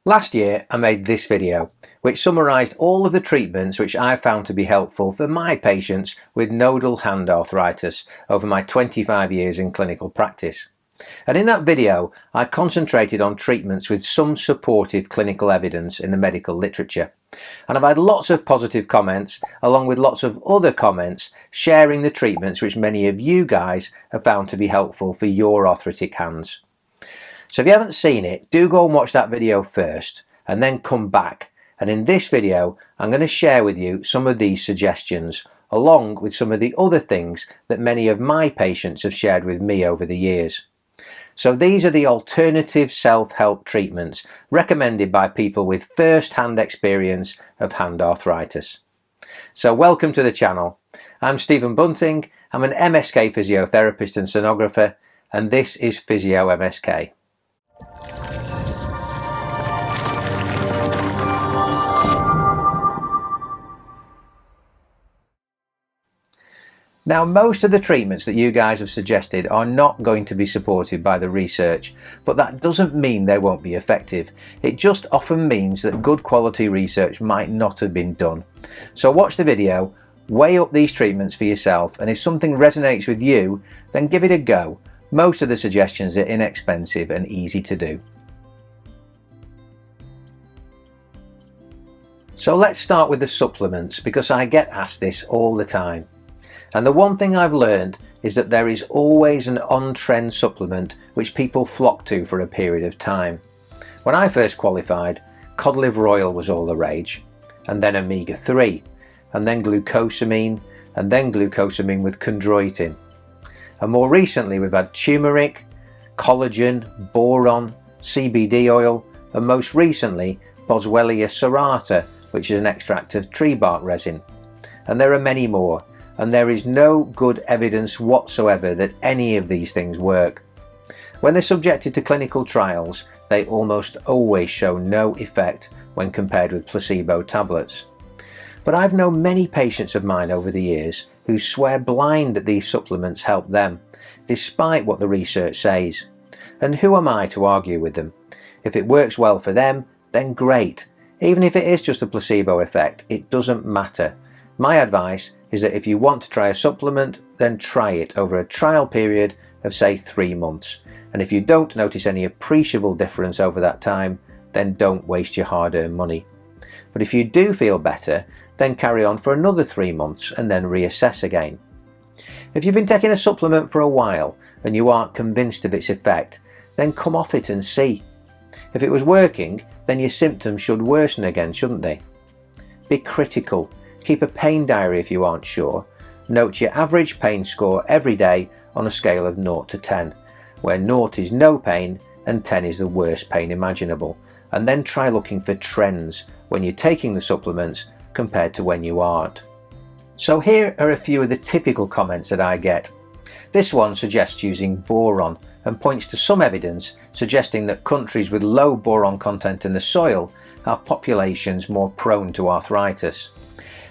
Last year I made this video which summarised all of the treatments which I found to be helpful for my patients with nodal hand arthritis over my 25 years in clinical practice. And in that video I concentrated on treatments with some supportive clinical evidence in the medical literature. And I've had lots of positive comments along with lots of other comments sharing the treatments which many of you guys have found to be helpful for your arthritic hands. So if you haven't seen it, do go and watch that video first and then come back. And in this video, I'm going to share with you some of these suggestions along with some of the other things that many of my patients have shared with me over the years. So these are the alternative self-help treatments recommended by people with first-hand experience of hand arthritis. So welcome to the channel. I'm Stephen Bunting. I'm an MSK physiotherapist and sonographer, and this is PhysioMSK. Now, most of the treatments that you guys have suggested are not going to be supported by the research, but that doesn't mean they won't be effective. It just often means that good quality research might not have been done. So watch the video, weigh up these treatments for yourself, and if something resonates with you, then give it a go. Most of the suggestions are inexpensive and easy to do. So let's start with the supplements, because I get asked this all the time. And the one thing I've learned is that there is always an on-trend supplement which people flock to for a period of time. When I first qualified, cod liver oil was all the rage, and then omega-3, and then glucosamine, and then glucosamine with chondroitin. And more recently we've had turmeric, collagen, boron, CBD oil, and most recently Boswellia serrata, which is an extract of tree bark resin. And there are many more. And there is no good evidence whatsoever that any of these things work. When they're subjected to clinical trials, they almost always show no effect when compared with placebo tablets. But I've known many patients of mine over the years who swear blind that these supplements help them, despite what the research says. And who am I to argue with them? If it works well for them, then great. Even if it is just a placebo effect, it doesn't matter. My advice is that if you want to try a supplement, then try it over a trial period of say 3 months. And if you don't notice any appreciable difference over that time, then don't waste your hard-earned money. But if you do feel better, then carry on for another 3 months and then reassess again. If you've been taking a supplement for a while and you aren't convinced of its effect, then come off it and see. If it was working, then your symptoms should worsen again, shouldn't they? Be critical. Keep a pain diary if you aren't sure. Note your average pain score every day on a scale of 0 to 10, where 0 is no pain and 10 is the worst pain imaginable. And then try looking for trends when you're taking the supplements compared to when you aren't. So here are a few of the typical comments that I get. This one suggests using boron and points to some evidence suggesting that countries with low boron content in the soil have populations more prone to arthritis,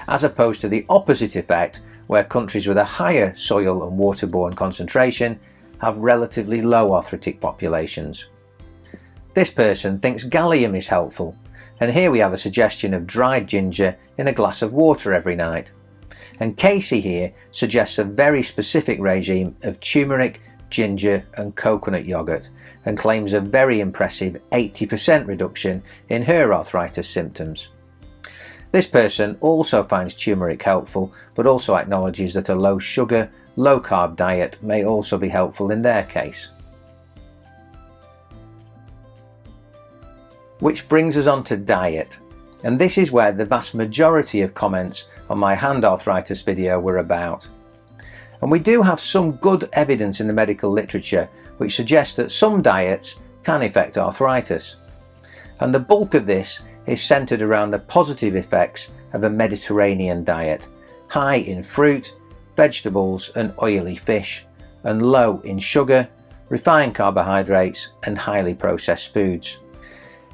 as opposed to the opposite effect where countries with a higher soil and waterborne concentration have relatively low arthritic populations. This person thinks gallium is helpful, and here we have a suggestion of dried ginger in a glass of water every night. And Casey here suggests a very specific regime of turmeric, ginger and coconut yogurt, and claims a very impressive 80% reduction in her arthritis symptoms. This person also finds turmeric helpful, but also acknowledges that a low sugar, low carb diet may also be helpful in their case. Which brings us on to diet, and this is where the vast majority of comments on my hand arthritis video were about. And we do have some good evidence in the medical literature which suggests that some diets can affect arthritis. And the bulk of this is centered around the positive effects of a Mediterranean diet, high in fruit, vegetables and oily fish, and low in sugar, refined carbohydrates and highly processed foods.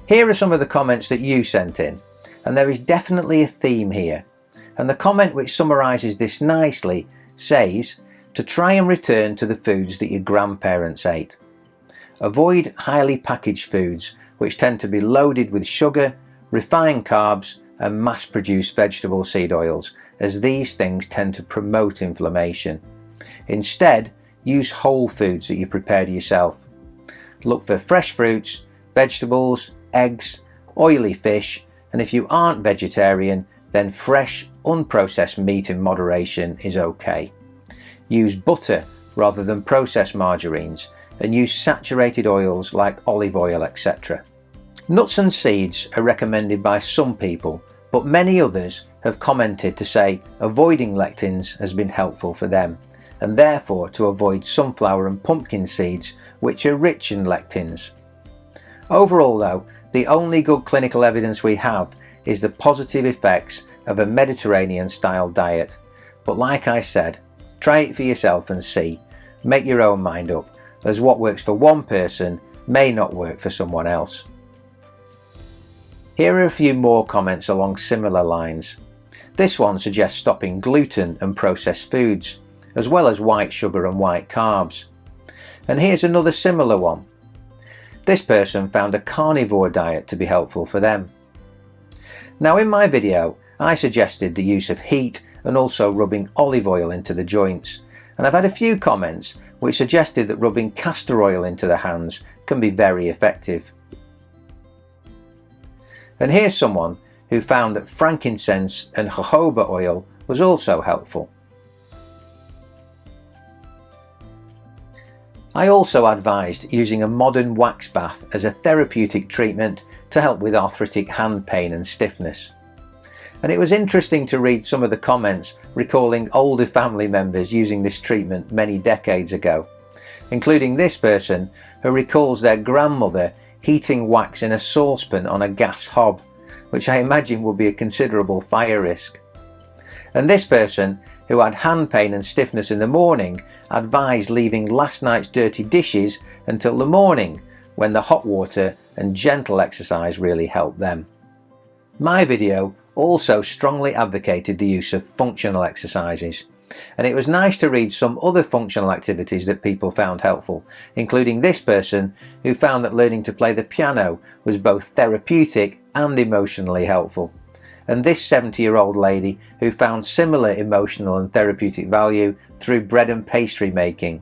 Here are some of the comments that you sent in, and there is definitely a theme here. And the comment which summarises this nicely says to try and return to the foods that your grandparents ate. Avoid highly packaged foods which tend to be loaded with sugar, refined carbs and mass-produced vegetable seed oils, as these things tend to promote inflammation. Instead, use whole foods that you've prepared yourself. Look for fresh fruits, vegetables, eggs, oily fish, and if you aren't vegetarian, then fresh, unprocessed meat in moderation is okay. Use butter rather than processed margarines, and use saturated oils like olive oil, etc. Nuts and seeds are recommended by some people, but many others have commented to say avoiding lectins has been helpful for them, and therefore to avoid sunflower and pumpkin seeds, which are rich in lectins. Overall though, the only good clinical evidence we have is the positive effects of a Mediterranean style diet. But like I said, try it for yourself and see. Make your own mind up, as what works for one person may not work for someone else. Here are a few more comments along similar lines. This one suggests stopping gluten and processed foods, as well as white sugar and white carbs. And here's another similar one. This person found a carnivore diet to be helpful for them. Now in my video, I suggested the use of heat and also rubbing olive oil into the joints, and I've had a few comments which suggested that rubbing castor oil into the hands can be very effective. And here's someone who found that frankincense and jojoba oil was also helpful. I also advised using a modern wax bath as a therapeutic treatment to help with arthritic hand pain and stiffness. And it was interesting to read some of the comments recalling older family members using this treatment many decades ago, including this person who recalls their grandmother heating wax in a saucepan on a gas hob, which I imagine would be a considerable fire risk. And this person, who had hand pain and stiffness in the morning, advised leaving last night's dirty dishes until the morning, when the hot water and gentle exercise really helped them. My video also strongly advocated the use of functional exercises, and it was nice to read some other functional activities that people found helpful, including this person who found that learning to play the piano was both therapeutic and emotionally helpful, and this 70-year-old lady who found similar emotional and therapeutic value through bread and pastry making.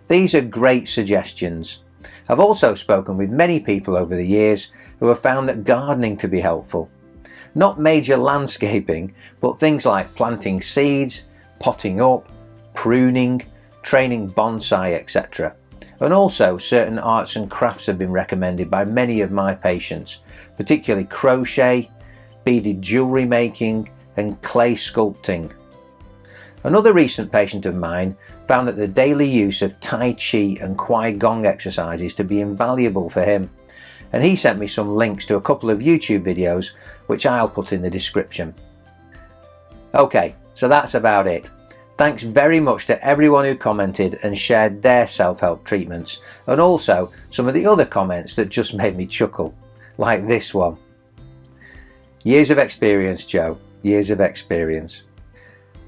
These are great suggestions. I've also spoken with many people over the years who have found that gardening to be helpful. Not major landscaping, but things like planting seeds, potting up, pruning, training bonsai, etc. And also certain arts and crafts have been recommended by many of my patients, particularly crochet, beaded jewellery making and clay sculpting. Another recent patient of mine found that the daily use of Tai Chi and Qigong exercises to be invaluable for him, and he sent me some links to a couple of YouTube videos which I'll put in the description. Okay, so that's about it. Thanks very much to everyone who commented and shared their self-help treatments, and also some of the other comments that just made me chuckle, like this one. Years of experience, Joe, years of experience.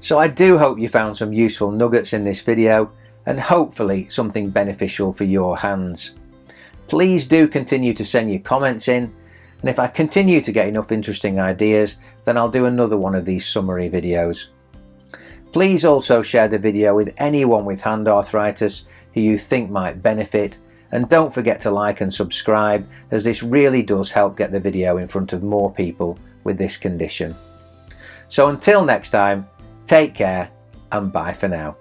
So I do hope you found some useful nuggets in this video, and hopefully something beneficial for your hands. Please do continue to send your comments in, and if I continue to get enough interesting ideas, then I'll do another one of these summary videos. Please also share the video with anyone with hand arthritis who you think might benefit, and don't forget to like and subscribe, as this really does help get the video in front of more people with this condition. So until next time, take care and bye for now.